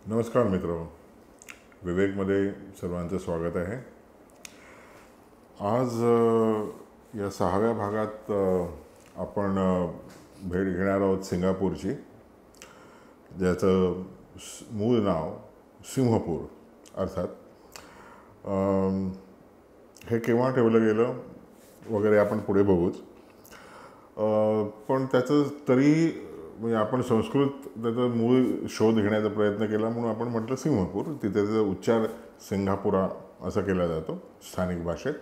नमस्कार मित्र, विवेकमध्ये सर्वांचं स्वागत आहे. आज या 6व्या भागात आपण भेट घेणार आहोत सिंगापूरची, ज्याचं मूळ नाव सिंहपूर अर्थात. हे केव्हा ठेवलं गेलं वगैरे आपण पुढे बघूच, पण त्याचं तरी म्हणजे आपण संस्कृत त्याचा मूळ शोध घेण्याचा प्रयत्न केला म्हणून आपण म्हटलं सिंहपूर. तिथे त्याचा उच्चार सिंगापुरा असा केला जातो स्थानिक भाषेत,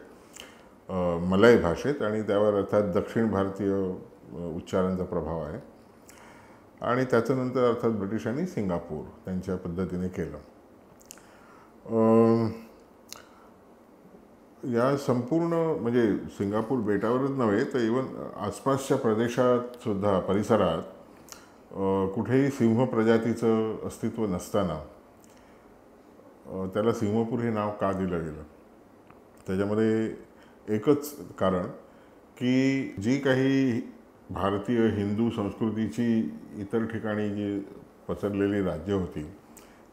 मलय भाषेत, आणि त्यावर अर्थात दक्षिण भारतीय उच्चारांचा प्रभाव आहे. आणि त्याच्यानंतर अर्थात ब्रिटिशांनी सिंगापूर त्यांच्या पद्धतीने केलं. या संपूर्ण म्हणजे सिंगापूर बेटावरच नव्हे तर इवन आसपासच्या प्रदेशात सुद्धा परिसरात कुठेही सिंह प्रजातीचं अस्तित्व नसताना त्याला सिंहपूर हे नाव का दिलं गेलं, त्याच्यामध्ये एकच कारण की जी काही भारतीय हिंदू संस्कृतीची इतर ठिकाणी जी पसरलेली राज्य होती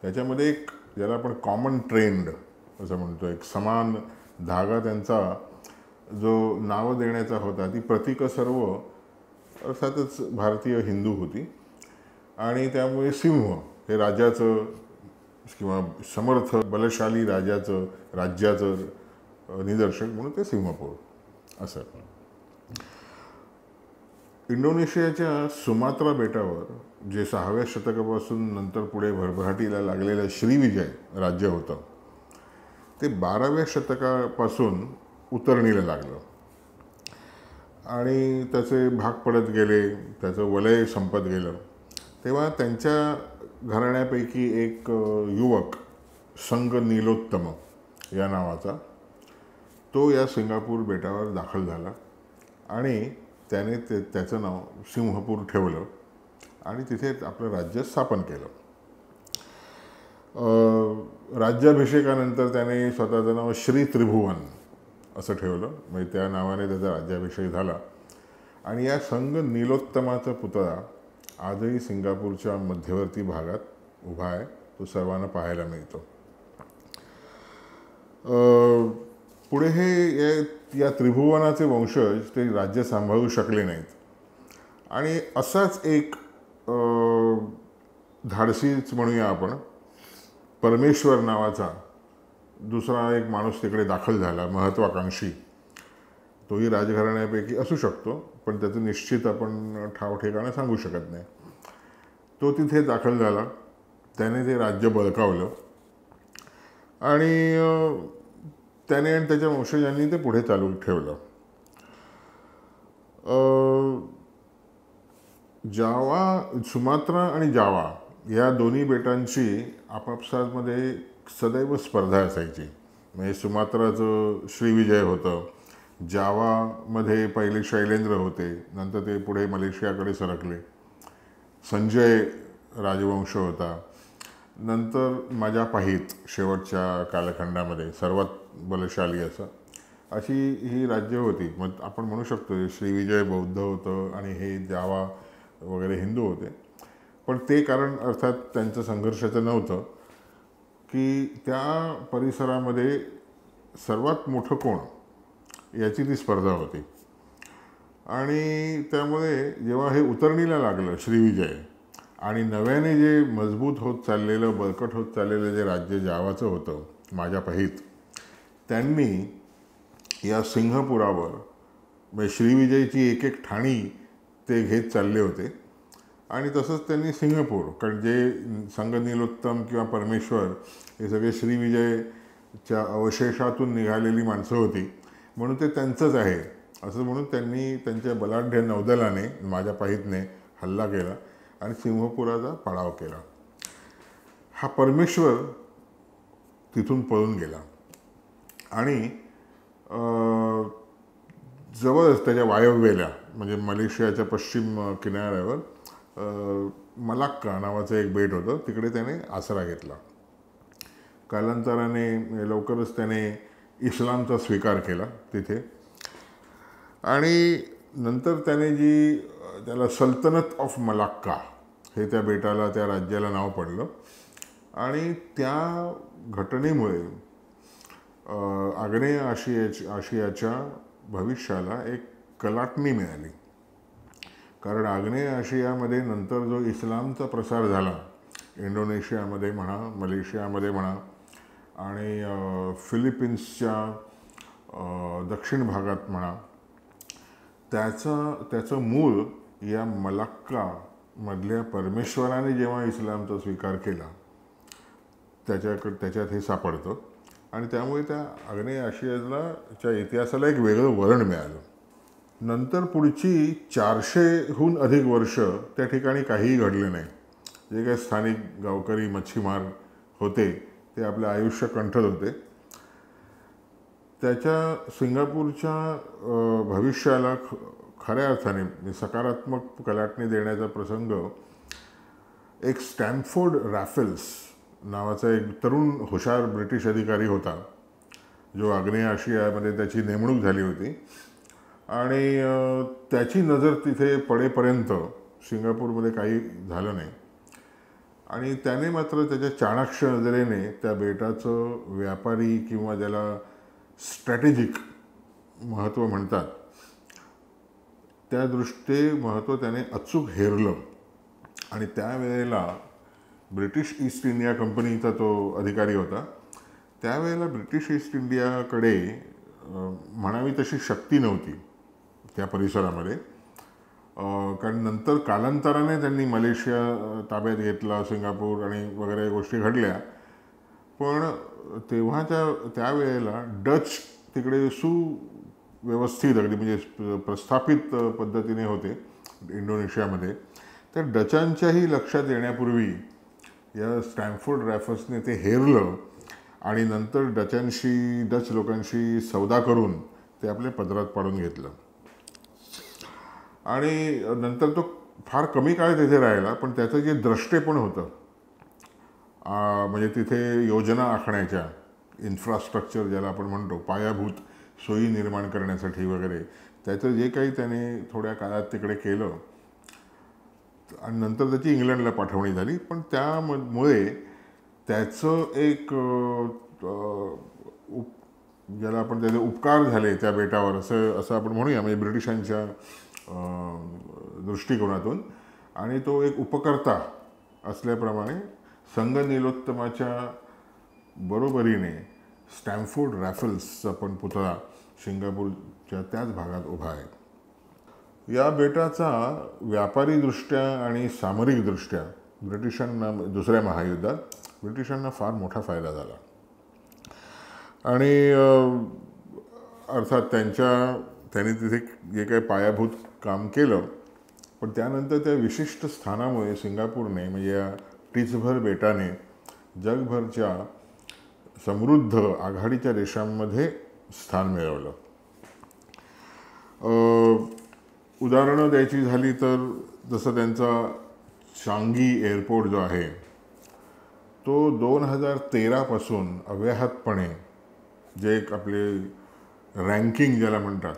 त्याच्यामध्ये एक ज्याला आपण कॉमन ट्रेंड असं म्हणतो, एक समान धागा त्यांचा जो नावं देण्याचा होता, ती प्रतीकं सर्व अर्थातच भारतीय हिंदू होती. आणि त्यामुळे सिंह हे राजाचं किंवा समर्थ बलशाली राज्याचं निदर्शक म्हणून ते सिंहपूर असं. इंडोनेशियाच्या सुमात्रा बेटावर जे 6व्या शतकापासून नंतर पुढे भरभराटीला लागलेलं श्रीविजय राज्य होतं ते 12व्या शतकापासून उतरणीला लागलं आणि त्याचे भाग पडत गेले, त्याचं वलय संपत गेलं. तेव्हा त्यांच्या घराण्यापैकी एक युवक संग नीलोत्तम या नावाचा तो या सिंगापूर बेटावर दाखल झाला आणि त्याने त्याचं नाव सिंहपूर ठेवलं आणि तिथे आपलं राज्य स्थापन केलं. राज्याभिषेकानंतर त्याने स्वतःचं नाव श्री त्रिभुवन असं ठेवलं, म्हणजे त्या नावाने त्याचा राज्याभिषेक झाला. आणि या संग नीलोत्तमाचा पुतळा आजही सिंगापूरच्या मध्यवर्ती भागात उभा आहे, तो सर्वांना पाहायला मिळतो. पुढे हे या त्रिभुवनाचे वंशज ते राज्य सांभाळू शकले नाहीत आणि असाच एक धाडसीच म्हणूया आपण, परमेश्वर नावाचा दुसरा एक माणूस तिकडे दाखल झाला, महत्त्वाकांक्षी. तोही राजघराण्यापैकी असू शकतो पण त्याचं निश्चित आपण ठाव ठिकाणं सांगू शकत नाही. तो तिथे दाखल झाला, त्याने ते राज्य बळकावलं आणि त्याने आणि त्याच्या वंशजांनी ते पुढे चालू ठेवलं. सुमात्रा आणि जावा या दोन्ही बेटांची आपापसामध्ये सदैव स्पर्धा असायची. म्हणजे सुमात्राचं श्रीविजय होतं, जावामध्ये पहिले शैलेंद्र होते, नंतर ते पुढे मलेशियाकडे सरकले, संजय राजवंश होता, नंतर मजापाहित शेवटच्या कालखंडामध्ये सर्वात बलशाली असं, अशी ही राज्य होती. मग आपण म्हणू शकतो श्रीविजय बौद्ध होतं आणि हे जावा वगैरे हिंदू होते. पण ते कारण अर्थात त्यांचं संघर्षाचं नव्हतं की त्या परिसरामध्ये सर्वात मोठं कोण याची ती स्पर्धा होती. आणि त्यामुळे जेव्हा हे उतरणीला लागलं श्रीविजय आणि नव्याने जे मजबूत होत चाललेलं, बळकट होत चाललेलं जे राज्य जावाचं होतं मजापाहित, त्यांनी या सिंहपुरावर म्हणजे श्रीविजयची एक एक ठाणी ते घेत चालले होते. आणि तसंच त्यांनी सिंहपूर, कारण जे संग नीलोत्तम किंवा परमेश्वर हे सगळे श्रीविजयच्या अवशेषातून निघालेली माणसं होती म्हणून ते त्यांचंच आहे असं म्हणून त्यांनी त्यांच्या बलाढ्य नौदलाने मजापाहितने हल्ला केला आणि सिंहपुराचा पाडाव केला. हा परमेश्वर तिथून पळून गेला आणि जवळच त्याच्या वायव्येला म्हणजे मलेशियाच्या पश्चिम किनाऱ्यावर मलाक्का नावाचं एक बेट होतं, तिकडे त्याने आसरा घेतला. कालांतराने लवकरच त्याने इस्लामचा स्वीकार केला तिथे आणि नंतर त्याने त्याला सल्तनत ऑफ मलाक्का हे त्या बेटाला, त्या राज्याला नाव पडलं. आणि त्या घटनेमुळे आग्नेय आशियाच्या भविष्याला एक कलाटणी मिळाली. कारण आग्नेय आशियामध्ये नंतर जो इस्लामचा प्रसार झाला, इंडोनेशियामध्ये म्हणा, मलेशियामध्ये म्हणा आणि फिलिपिन्सच्या दक्षिण भागात म्हणा, त्याचं मूळ या मलक्कामधल्या परमेश्वराने जेव्हा इस्लामचा स्वीकार केला त्याच्यात हे सापडतं. आणि त्यामुळे त्या आग्नेय आशियाच्या इतिहासाला एक वेगळं वळण मिळालं. नंतर पुढची 400हून अधिक वर्ष त्या ठिकाणी काहीही घडलं नाही. जे काही स्थानिक गावकरी मच्छीमार होते ते आपलं आयुष्य कंठत होते. त्याच्या सिंगापूरच्या भविष्याला खऱ्या अर्थाने सकारात्मक कलाटणी देण्याचा प्रसंग एक स्टॅनफोर्ड रॅफल्स नावाचा एक तरुण हुशार ब्रिटिश अधिकारी होता, जो आग्नेय आशियामध्ये त्याची नेमणूक झाली होती. आणि त्याची नजर तिथे पडेपर्यंत सिंगापूरमध्ये काही झालं नाही. आणि त्याने मात्र त्याच्या चाणाक्ष नजरेने त्या बेटाचं व्यापारी किंवा ज्याला स्ट्रॅटेजिक महत्त्व म्हणतात ते महत्त्व त्याने अचूक हेरलं. आणि त्यावेळेला ब्रिटिश ईस्ट इंडिया कंपनीचा तो अधिकारी होता. त्यावेळेला ब्रिटिश ईस्ट इंडियाकडे म्हणावी तशी शक्ती नव्हती त्या परिसरामध्ये. कारण नंतर कालांतराने त्यांनी मलेशिया ताब्यात घेतला, सिंगापूर आणि वगैरे गोष्टी घडल्या. पण त्यावेळेला डच तिकडे सुव्यवस्थित अगदी म्हणजे प्रस्थापित पद्धतीने होते इंडोनेशियामध्ये. त्या डचांच्याही लक्षात येण्यापूर्वी या स्टॅनफोर्ड रॅफल्सने ते हेरलं आणि नंतर डच लोकांशी सौदा करून ते आपल्या पदरात पाडून घेतलं. आणि नंतर तो फार कमी काळ तिथे राहिला, पण त्याचं जे द्रष्टेपण होतं, म्हणजे तिथे योजना आखण्याच्या, इन्फ्रास्ट्रक्चर ज्याला आपण म्हणतो, पायाभूत सोयी निर्माण करण्यासाठी वगैरे, त्याचं जे काही त्याने थोड्या काळात तिकडे केलं आणि नंतर त्याची इंग्लंडला पाठवणी झाली. पण त्यामुळे त्याचं एक ज्याला आपण त्याचे उपकार झाले त्या बेटावर असं आपण म्हणूया, म्हणजे ब्रिटिशांच्या दृष्टिकोनातून. आणि तो एक उपकर्ता असल्याप्रमाणे संगनीलोत्तमाच्या बरोबरीने स्टॅनफोर्ड रॅफल्सचा पण पुतळा सिंगापूरच्या त्याच भागात उभा आहे. या बेटाचा व्यापारीदृष्ट्या आणि सामरिकदृष्ट्या दुसऱ्या महायुद्धात ब्रिटिशांना फार मोठा फायदा झाला. आणि अर्थात त्यांनी तिथे जे काही पायाभूत काम केलं, पण त्यानंतर त्या विशिष्ट स्थानामुळे सिंगापूरने, म्हणजे या टिचभर बेटाने, जगभरच्या समृद्ध आघाडीच्या देशांमध्ये स्थान मिळवलं. उदाहरणं द्यायची झाली तर जसं त्यांचा चांगी एअरपोर्ट जो आहे तो 2013पासून अव्याहतपणे, जे एक आपले रँकिंग ज्याला म्हणतात,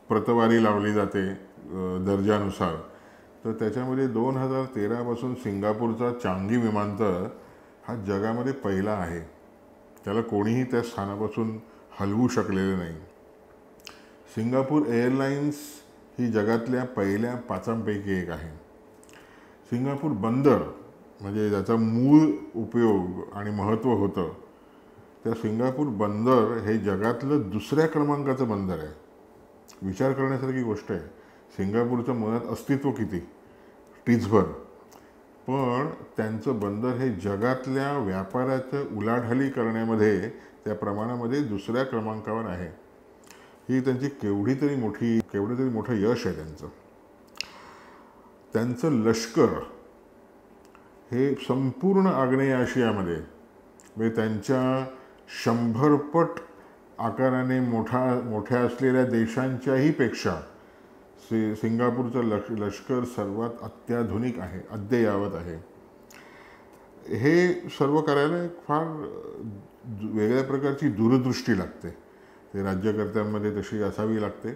प्रतवारी लावली जाते दर्जानुसार, तर त्याच्यामध्ये 2013पासून सिंगापूरचा चांगी विमानतळ हा जगामध्ये पहिला आहे. त्याला कोणीही त्या स्थानापासून हलवू शकलेलं नाही. सिंगापूर एअरलाइन्स ही जगातल्या पहिल्या 5पैकी एक आहे. सिंगापूर बंदर, म्हणजे ज्याचा मूळ उपयोग आणि महत्त्व होतं, त्या सिंगापूर बंदर हे जगातलं दुसऱ्या क्रमांकाचं बंदर आहे. विचार करण्यासारखी गोष्ट आहे. सिंगापूरचं मुळात अस्तित्व किती, टिचभर, पण त्यांचं बंदर हे जगातल्या व्यापाराचं उलाढाली करण्यामध्ये, त्या प्रमाणामध्ये दुसऱ्या क्रमांकावर आहे. ही त्यांची केवढी तरी मोठं यश आहे त्यांचं. त्यांचं लष्कर हे संपूर्ण आग्नेय आशियामध्ये, म्हणजे त्यांच्या 100 पट आकाराने मोठ्या असलेल्या देशांच्याही पेक्षा सिंगापूरचं लष्कर सर्वात अत्याधुनिक आहे, अद्ययावत आहे. हे सर्व करायला फार वेगळ्या प्रकारची दूरदृष्टी लागते. ते राज्यकर्त्यांमध्ये तशी असावी लागते,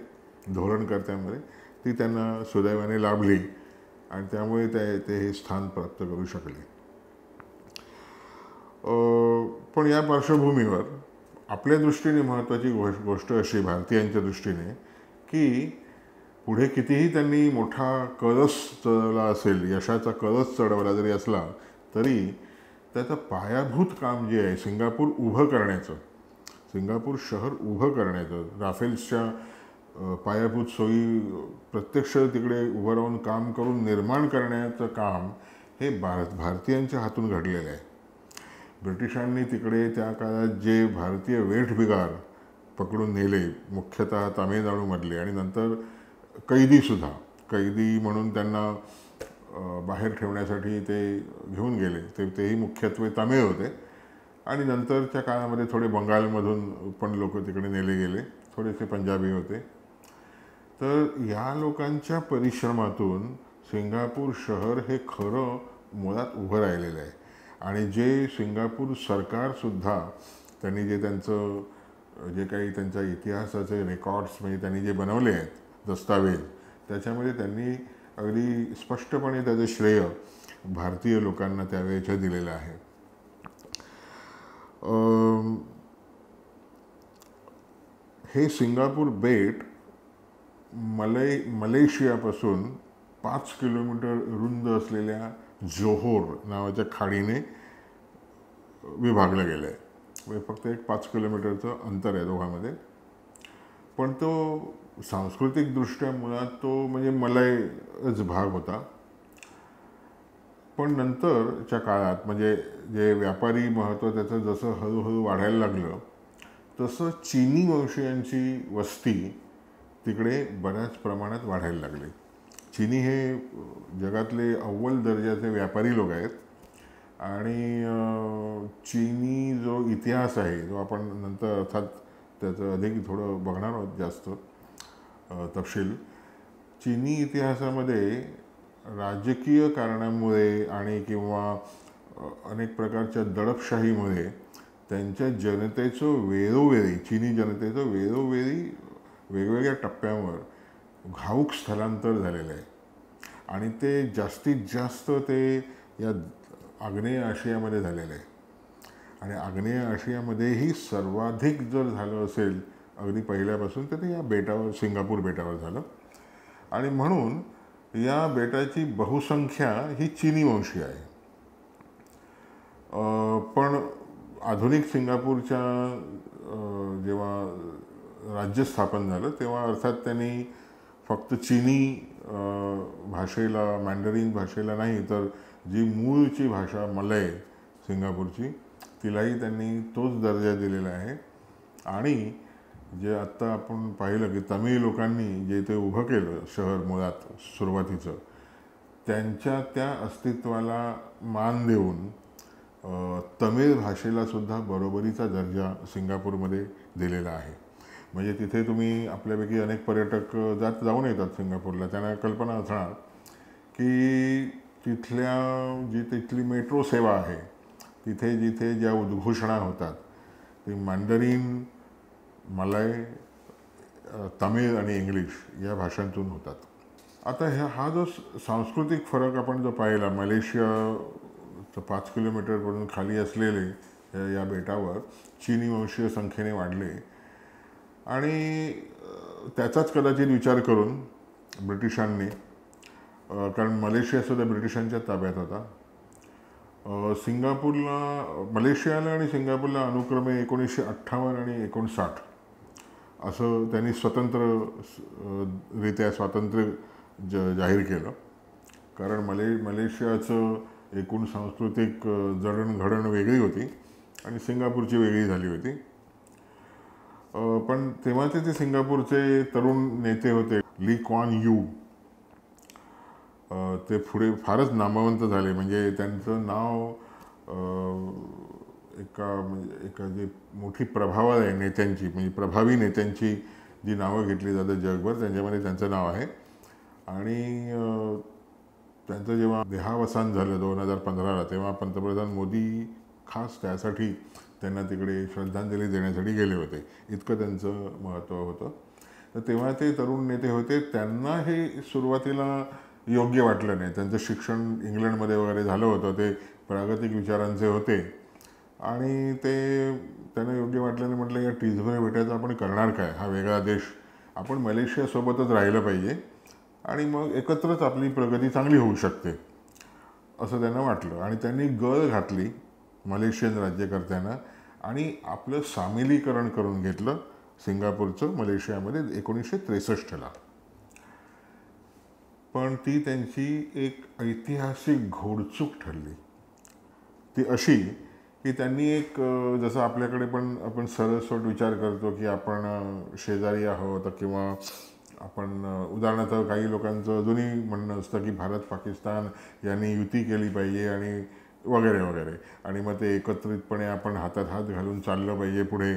धोरणकर्त्यांमध्ये. ती त्यांना सुदैवाने लाभली आणि त्यामुळे ते हे स्थान प्राप्त करू शकले. पण या पार्श्वभूमीवर आपल्या दृष्टीने महत्त्वाची गोष्ट अशी भारतीयांच्या दृष्टीने की पुढे कितीही त्यांनी मोठा कळस चढवला असेल, यशाचा कळस चढवला जरी असला तरी त्याचं पायाभूत काम जे आहे सिंगापूर उभं करण्याचं, सिंगापूर शहर उभं करण्याचं, राफेल्सच्या पायाभूत सोयी प्रत्यक्ष तिकडे उभं राहून काम करून निर्माण करण्याचं काम हे भारतीयांच्या हातून घडलेलं आहे. ब्रिटिशांनी तिकडे त्या काळात जे भारतीय वेठबिगार पकडून नेले, मुख्यतः तामिळनाडूमधले, आणि नंतर कैदीसुद्धा, कैदी म्हणून त्यांना बाहेर ठेवण्यासाठी ते घेऊन गेले, तेही मुख्यत्वे तामिळ होते. आणि नंतरच्या काळामध्ये थोडे बंगालमधून पण लोक तिकडे नेले गेले, थोडेसे पंजाबी होते. तर या लोकांच्या परिश्रमातून सिंगापूर शहर हे खरं मुळात उभं राहिलेलं आहे. आणि जे सिंगापूर सरकारसुद्धा त्यांनी जे त्यांचं जे काही त्यांच्या इतिहासाचे रेकॉर्ड्स म्हणजे त्यांनी जे बनवले आहेत दस्तावेज, त्याच्यामध्ये त्यांनी अगदी स्पष्टपणे त्याचं श्रेय भारतीय लोकांना त्यावेळेचं दिलेलं आहे. हे सिंगापूर बेट मलेशियापासून 5 किलोमीटर रुंद असलेल्या जोहोर नावाच्या खाडीने विभागलं गेलं आहे. म्हणजे फक्त एक 5 किलोमीटरचं अंतर आहे दोघांमध्ये. पण तो सांस्कृतिकदृष्ट्या मुळात तो म्हणजे मलयच भाग होता. पण नंतरच्या काळात म्हणजे जे व्यापारी महत्त्व त्याचं जसं हळूहळू वाढायला लागलं तसं चीनी वंशीयांची वस्ती तिकडे बऱ्याच प्रमाणात वाढायला लागली. चीनी हे जगातले अव्वल दर्जाचे व्यापारी लोक आहेत. आणि चीनी जो इतिहास आहे जो आपण नंतर अर्थात त्याचं अधिक थोडं बघणार आहोत जास्त तपशील. चीनी इतिहासामध्ये राजकीय कारणामुळे आणि किंवा अनेक प्रकारच्या दडपशाहीमुळे त्यांच्या जनतेचं वेळोवेळी, चीनी जनतेचं वेळोवेळी वेगवेगळ्या टप्प्यांवर घाऊक स्थलांतर झालेलं आहे. आणि ते जास्तीत जास्त ते या आग्नेय आशियामध्ये झालेलं आहे. आणि आग्नेय आशियामध्येही सर्वाधिक जर झालं असेल अगदी पहिल्यापासून तर ते या बेटावर, सिंगापूर बेटावर झालं. आणि म्हणून या बेटाची बहुसंख्या ही चीनी वंशीय आहे. पण आधुनिक सिंगापूरच्या जेव्हा राज्य स्थापन झालं तेव्हा अर्थात त्यांनी फक्त चीनी भाषेला, मॅन्डरिन भाषेला नाही तर जी मूळची भाषा मलय सिंगापूरची तिलाही त्यांनी तोच दर्जा दिलेला आहे. आणि जे आत्ता आपण पाहिलं की तमिळ लोकांनी जे ते उभं केलं शहर मुळात सुरुवातीचं, त्यांच्या त्या अस्तित्वाला मान देऊन तमिळ भाषेलासुद्धा बरोबरीचा दर्जा सिंगापूरमध्ये दिलेला आहे. म्हणजे तिथे तुम्ही आपल्यापैकी अनेक पर्यटक जाऊन येतात सिंगापूरला, त्यांना कल्पना असणार की तिथली मेट्रो सेवा आहे तिथे जिथे ज्या उद्घोषणा होतात ते मॅन्डरिन, मलय, तमिळ आणि इंग्लिश या भाषांतून होतात. आता हा जो सांस्कृतिक फरक आपण जो पाहिला, मलेशिया 5 किलोमीटरपासून खाली असलेले या बेटावर चीनी वंशीय संख्येने वाढले. आणि त्याचाच कदाचित विचार करून ब्रिटिशांनी, कारण मलेशियासुद्धा ब्रिटिशांच्या ताब्यात होता, मलेशियाला आणि सिंगापूरला अनुक्रमे 1958 आणि 1959 असं त्यांनी स्वतंत्ररित्या स्वातंत्र्य जाहीर केलं. कारण मलेशियाचं एकूण सांस्कृतिक जडणघडण वेगळी होती आणि सिंगापूरची वेगळी झाली होती. पण तेव्हाचे ते सिंगापूरचे तरुण नेते होते ली क्वान यू, ते पुढे फारच नामवंत झाले. म्हणजे त्यांचं नाव एका जी मोठी प्रभाव आहे नेत्यांची, म्हणजे प्रभावी नेत्यांची जी नावं घेतली जातात जगभर त्यांच्यामध्ये त्यांचं नाव आहे. आणि त्यांचं जेव्हा देहावसान झालं 2015ला तेव्हा पंतप्रधान मोदी खास त्यासाठी त्यांना तिकडे श्रद्धांजली देण्यासाठी गेले होते. इतकं त्यांचं महत्त्व होतं. तर तेव्हा ते तरुण नेते होते, त्यांना हे सुरुवातीला योग्य वाटलं नाही. त्यांचं शिक्षण इंग्लंडमध्ये वगैरे झालं होतं, ते प्रागतिक विचारांचे होते. आणि ते त्यांना योग्य वाटल्याने म्हटलं या टिझबरे बेटाचं आपण करणार काय, हा वेगळा देश, आपण मलेशियासोबतच राहिलं पाहिजे आणि मग एकत्रच आपली प्रगती चांगली होऊ शकते असं त्यांना वाटलं. आणि त्यांनी गळ घातली मलेशियन राज्यकर्त्यांना आणि आपलं सामिलीकरण करून घेतलं सिंगापूरचं मलेशियामध्ये 1963ला. पण ती त्यांची एक ऐतिहासिक घोडचूक ठरली. ती अशी की त्यांनी एक जसं आपल्याकडे पण आपण सरसकट विचार करतो की आपण शेजारी आहोत किंवा आपण उदाहरणार्थ काही लोकांचं अजूनही म्हणणं असतं की भारत पाकिस्तान यांनी युती केली पाहिजे आणि वगैरे वगैरे, आणि मग ते एकत्रितपणे आपण हातात हात घालून चाललं पाहिजे पुढे,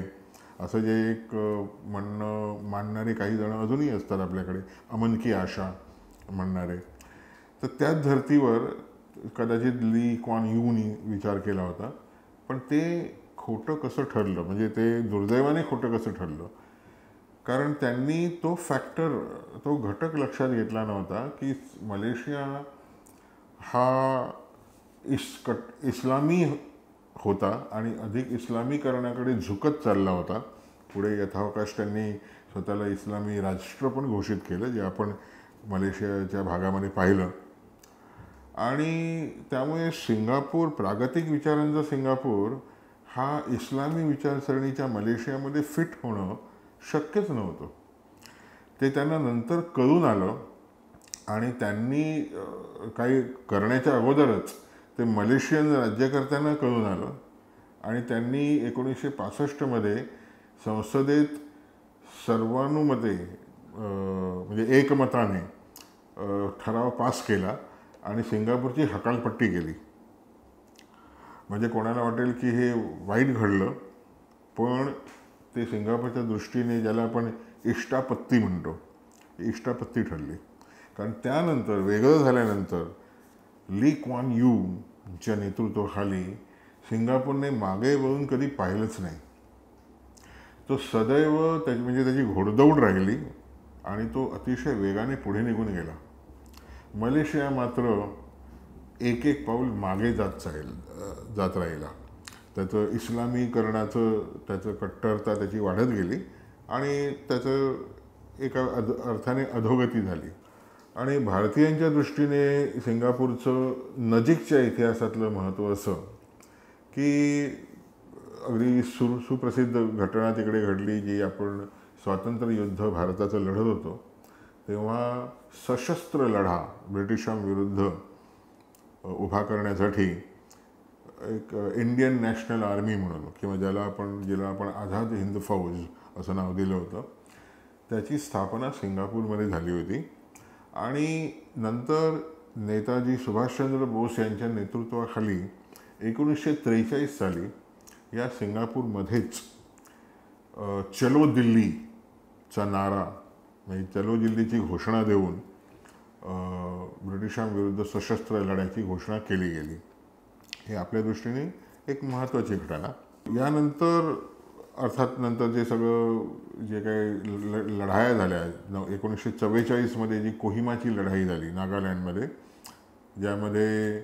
असं जे एक म्हणणं मानणारे काही जण अजूनही असतात आपल्याकडे, अमन की आशा म्हणणारे. तर त्याच धर्तीवर कदाचित ली क्वान यूनी विचार केला होता. पण ते खोटं कसं ठरलं, म्हणजे ते दुर्दैवाने खोटं कसं ठरलं, कारण त्यांनी तो फॅक्टर, तो घटक लक्षात घेतला नव्हता की मलेशिया हा इस्लामी होता आणि अधिक इस्लामीकरणाकडे झुकत चालला होता. पुढे यथावकाश त्यांनी स्वतःला इस्लामी राष्ट्र पण घोषित केलं, जे आपण मलेशियाच्या भागामध्ये पाहिलं. आणि त्यामुळे सिंगापूर, प्रागतिक विचारांचा सिंगापूर हा इस्लामी विचारसरणीच्या मलेशियामध्ये फिट होणं शक्यच नव्हतं. ते त्यांना नंतर कळून आलं आणि त्यांनी काही करण्याच्या अगोदरच ते मलेशियन राज्यकर्त्यांना कळून आलं आणि त्यांनी 1965मध्ये संसदेत सर्वानुमते म्हणजे एकमताने ठराव पास केला आणि सिंगापूरची हकालपट्टी केली. म्हणजे कोणाला वाटेल की हे वाईट घडलं, पण ते सिंगापूरच्या दृष्टीने ज्याला आपण इष्टापत्ती म्हणतो, इष्टापत्ती ठरली. कारण त्यानंतर वेगळं झाल्यानंतर ली क्वान यूच्या नेतृत्वाखाली सिंगापूरने मागे वळून कधी पाहिलंच नाही. तो सदैव म्हणजे त्याची घोडदौड राहिली आणि तो अतिशय वेगाने पुढे निघून गेला. मलेशिया मात्र एक एक पाऊल मागे जात राहिला. त्याचं इस्लामीकरणाचं त्याचं कट्टरता त्याची वाढत गेली आणि त्याचं एका अर्थाने अधोगती झाली. आणि भारतीयांच्या दृष्टीने सिंगापूरचं नजीकच्या इतिहासातलं महत्त्व असं की अगदी सुप्रसिद्ध घटना तिकडे घडली, जी आपण स्वातंत्र्य युद्ध भारताचं लढत होतो तेव्हा सशस्त्र लढा ब्रिटिशांविरुद्ध उभा करण्यासाठी एक इंडियन नॅशनल आर्मी म्हणून, किंवा जिला आपण आझाद हिंद फौज असं नाव दिलं होतं, त्याची स्थापना सिंगापूरमध्ये झाली होती. आणि नंतर नेताजी सुभाषचंद्र बोस यांच्या नेतृत्वाखाली 1943 साली या सिंगापूरमध्येच चलो दिल्लीचा नारा, म्हणजे चलो दिल्लीची घोषणा देऊन ब्रिटिशांविरुद्ध सशस्त्र लढ्याची घोषणा केली गेली. हे आपल्या दृष्टीने एक महत्त्वाची घटना. यानंतर अर्थात नंतर जे सगळं जे काही लढाया झाल्या, 1944मध्ये जी कोहिमाची लढाई झाली नागालँडमध्ये, ज्यामध्ये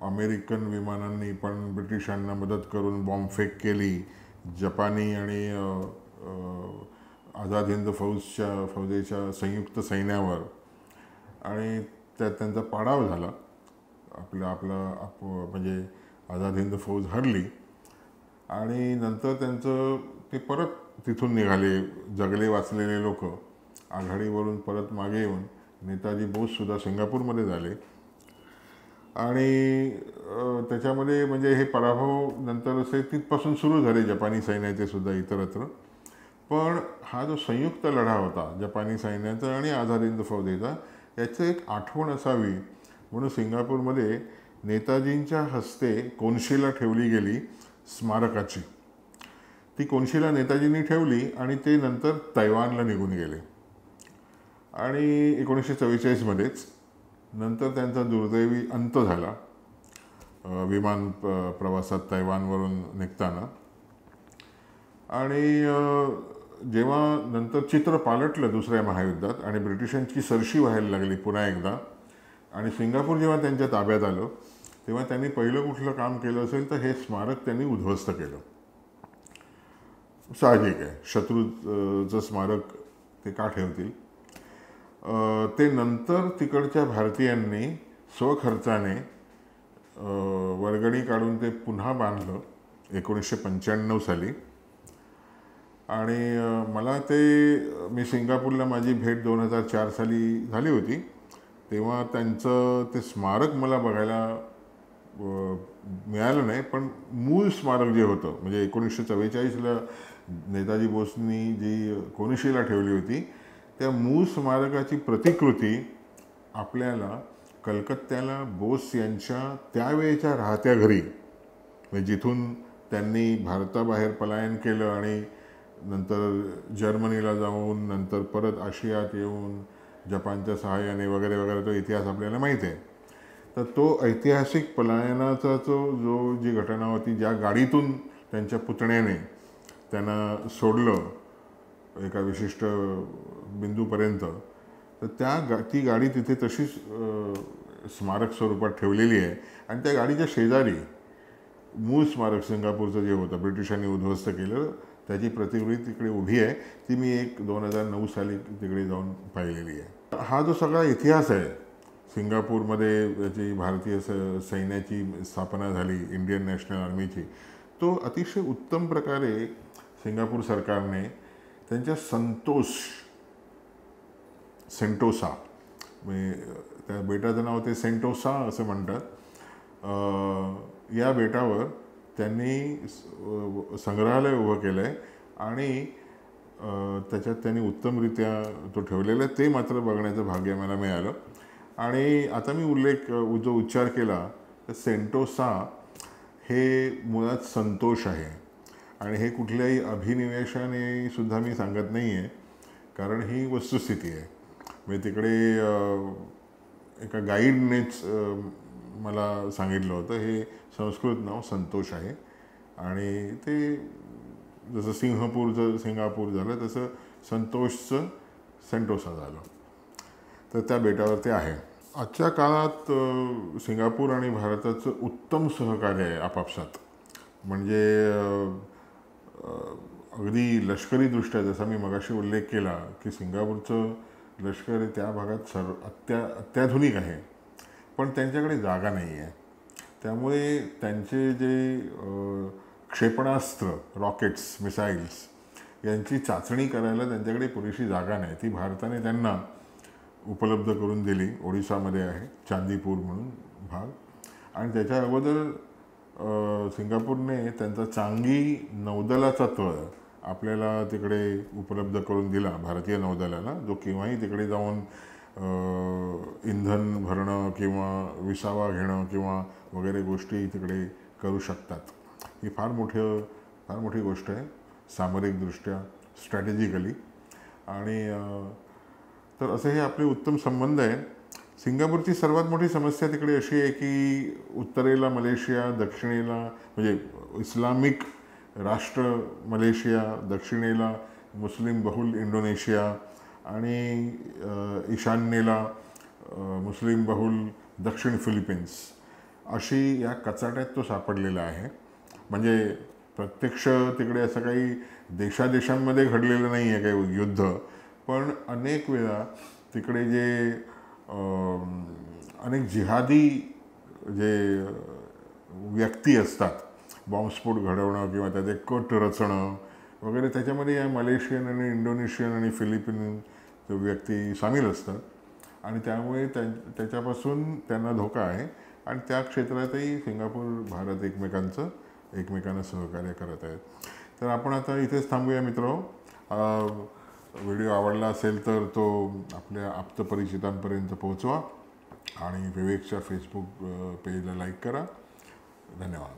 अमेरिकन विमानांनी पण ब्रिटिशांना मदत करून बॉम्बफेक केली जपानी आणि आझाद हिंद फौजेच्या संयुक्त सैन्यावर, आणि त्यात त्यांचा पाडाव झाला. म्हणजे आझाद हिंद फौज हरली आणि नंतर त्यांचं ते परत तिथून निघाले. जगले वाचलेले लोक आघाडीवरून परत मागे येऊन नेताजी बोससुद्धा सिंगापूरमध्ये झाले. आणि त्याच्यामध्ये म्हणजे हे पराभव नंतर असे तिथपासून सुरू झाले जपानी सैन्याचे सुद्धा इतरत्र. पण हा जो संयुक्त लढा होता जपानी सैन्याचा आणि आझाद हिंद फौजेचा, याचं एक आठवण असावी म्हणून सिंगापूरमध्ये नेताजींच्या हस्ते कोनशिला ठेवली गेली स्मारकाची. ती कोनशिला नेताजींनी ठेवली आणि ते नंतर तैवानला निघून गेले. आणि 1944मध्येच नंतर त्यांचा दुर्दैवी अंत झाला विमान प्रवासात तैवानवरून निघताना. आणि जेव्हा नंतर चित्र पालटलं दुसऱ्या महायुद्धात आणि ब्रिटिशांची सरशी व्हायला लागली पुन्हा एकदा, आणि सिंगापूर जेव्हा त्यांच्या ताब्यात आलं तेव्हा त्यांनी पहिलं कुठलं काम केलं असेल तर हे स्मारक त्यांनी उद्ध्वस्त केलं. साहजिक आहे, शत्रूचं स्मारक ते का ठेवतील. ते नंतर तिकडच्या भारतीयांनी स्वखर्चाने वर्गणी काढून ते पुन्हा बांधलं 1995 साली. आणि मला ते मी सिंगापूरला माझी भेट 2004 साली झाली होती, तेव्हा त्यांचं ते स्मारक मला बघायला मिळालं नाही. पण मूळ स्मारक जे होतं म्हणजे 1944ला नेताजी बोसनी जी कोनशिला ठेवली होती त्या मूळ स्मारकाची प्रतिकृती आपल्याला कलकत्त्याला बोस यांच्या त्यावेळेच्या राहत्या घरी, म्हणजे जिथून त्यांनी भारताबाहेर पलायन केलं आणि नंतर जर्मनीला जाऊन नंतर परत आशियात येऊन जपानच्या सहाय्याने वगैरे वगैरे तो इतिहास आपल्याला माहीत आहे. तर तो ऐतिहासिक पलायनाचा जी घटना होती, ज्या गाडीतून त्यांच्या पुतण्याने त्यांना सोडलं एका विशिष्ट बिंदूपर्यंत, तर ती गाडी तिथे तशीच स्मारक स्वरूपात ठेवलेली आहे. आणि त्या गाडीच्या शेजारी मूळ स्मारक सिंगापूरचं जे होतं ब्रिटिशांनी उद्ध्वस्त केलं त्याची प्रतिकृती तिकडे उभी आहे. ती मी 2009 साली तिकडे जाऊन पाहिलेली आहे. हा जो सगळा इतिहास आहे सिंगापूरमध्ये त्याची भारतीय सैन्याची स्थापना झाली, इंडियन नॅशनल आर्मीची, तो अतिशय उत्तम प्रकारे सिंगापूर सरकारने त्यांच्या सेंटोसा म्हणजे त्या बेटाचं नाव ते सेंटोसा असं म्हणतात, या बेटावर त्यांनी संग्रहालय उभं केलं आहे आणि त्याच्यात त्यांनी उत्तमरित्या तो ठेवलेला आहे. ते मात्र बघण्याचं भाग्य मला मिळालं. आणि आता मी जो उच्चार केला तर सेंटोसा हे मुळात संतोष आहे. आणि हे कुठल्याही अभिनिवेशाने सुद्धा मी सांगत नाही आहे, कारण ही वस्तुस्थिती आहे. म्हणजे तिकडे एका गाईडनेच मला सांगितलं होतं हे संस्कृत नाव संतोष आहे. आणि ते जसं सिंगापूर झालं तसं संतोषचं सेंटोसा झालं. तर त्या बेटावर ते आहे. आजच्या काळात सिंगापूर आणि भारताचं उत्तम सहकार्य आहे आपापसात. म्हणजे अगदी लष्करीदृष्ट्या जसा मी मगाशी उल्लेख केला की सिंगापूरचं लष्कर त्या भागात अत्याधुनिक आहे, पण त्यांच्याकडे जागा नाही आहे. त्यामुळे त्यांचे जे क्षेपणास्त्र, रॉकेट्स, मिसाईल्स यांची चाचणी करायला त्यांच्याकडे पुरेशी जागा नाही. ती भारताने त्यांना उपलब्ध करून दिली. ओडिसामध्ये आहे चांदीपूर म्हणून भाग. आणि त्याच्या अगोदर सिंगापूरने त्यांचा चांगी नौदलाचा तळ आपल्याला तिकडे उपलब्ध करून दिला भारतीय नौदलाला, जो केव्हाही तिकडे जाऊन इंधन भरणं किंवा विसावा घेणं किंवा वगैरे गोष्टी तिकडे करू शकतात. ही फार मोठी गोष्ट आहे सामरिकदृष्ट्या, स्ट्रॅटेजिकली. आणि तर असे हे आपले उत्तम संबंध आहे. सिंगापूरची सर्वात मोठी समस्या तिकडे अशी आहे की उत्तरेला मलेशिया, दक्षिणेला म्हणजे इस्लामिक राष्ट्र मलेशिया, दक्षिणेला मुस्लिम बहुल इंडोनेशिया आणि ईशान्येला मुस्लिम बहुल दक्षिण फिलिपिन्स, अशी या कचाट्यात तो सापडलेला आहे. म्हणजे प्रत्यक्ष तिकडे असं काही देशादेशांमध्ये घडलेलं नाही आहे काही युद्ध, पण अनेक वेळा तिकडे जे अनेक जिहादी जे व्यक्ती असतात, बॉम्बस्फोट घडवणं किंवा त्याचे कट रचणं वगैरे, त्याच्यामध्ये या मलेशियन आणि इंडोनेशियन आणि फिलिपिन व्यक्ती सामील असतात. आणि त्यामुळे त्याच्यापासून त्यांना धोका आहे. आणि त्या क्षेत्रातही सिंगापूर भारत एकमेकांना सहकार्य करत आहेत. तर आपण आता इथेच थांबूया मित्र. व्हिडिओ आवडला असेल तर तो आपल्या आप्तपरिचितांपर्यंत पोहोचवा आणि विवेकच्या फेसबुक पेजला लाईक करा. धन्यवाद.